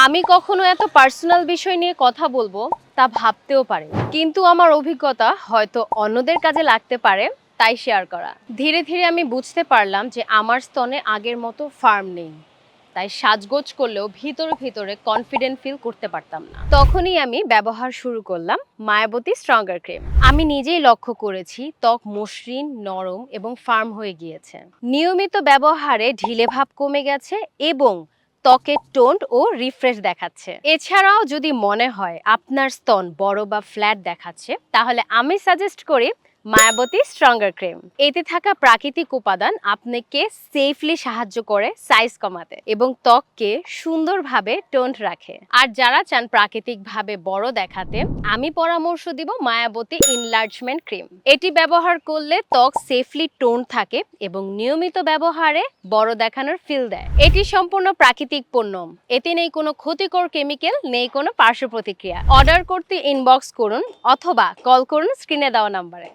আমি কখনো এত পার্সোনাল বিষয় নিয়ে কথা বলবো তা ভাবতেও পারি, কিন্তু আমার অভিজ্ঞতা হয়তো অন্যদের কাজে লাগতে পারে, তাই শেয়ার করা। ধীরে ধীরে আমি বুঝতে পারলাম যে আমার স্তনে আগের মতো ফার্ম নেই, তাই সাজগোজ করলেও ভিতরে ভিতরে কনফিডেন্ট ফিল করতে পারতাম না। তখনই আমি ব্যবহার শুরু করলাম মায়াবতী স্ট্রঙ্গার ক্রিম। আমি নিজেই লক্ষ্য করেছি ত্বক মসৃণ, নরম এবং ফার্ম হয়ে গিয়েছে। নিয়মিত ব্যবহারে ঢিলে ভাব কমে গেছে এবং ত্বকের টোন ও রিফ্রেশ দেখাচ্ছে। এছাড়াও যদি মনে হয় আপনার স্তন বড় বা ফ্ল্যাট দেখাচ্ছে, তাহলে আমি সাজেস্ট করি মায়াবতী স্ট্রঙ্গার ক্রিম। এতে থাকা প্রাকৃতিক উপাদান আপনাকে সেফলি সাহায্য করে সাইজ কমাতে এবং ত্বককে সুন্দরভাবে টোন্ড রাখে। আর যারা চান প্রাকৃতিকভাবে বড় দেখাতে, আমি পরামর্শ দিব মায়াবতী ইনলার্জমেন্ট ক্রিম। এটি ব্যবহার করলে ত্বক সেফলি টোন থাকে এবং নিয়মিত ব্যবহারে বড় দেখানোর ফিল দেয়। এটি সম্পূর্ণ প্রাকৃতিক পণ্য, এতে নেই কোনো ক্ষতিকর কেমিক্যাল, নেই কোনো পার্শ্ব প্রতিক্রিয়া। অর্ডার করতে ইনবক্স করুন অথবা কল করুন স্ক্রিনে দেওয়া নাম্বারে।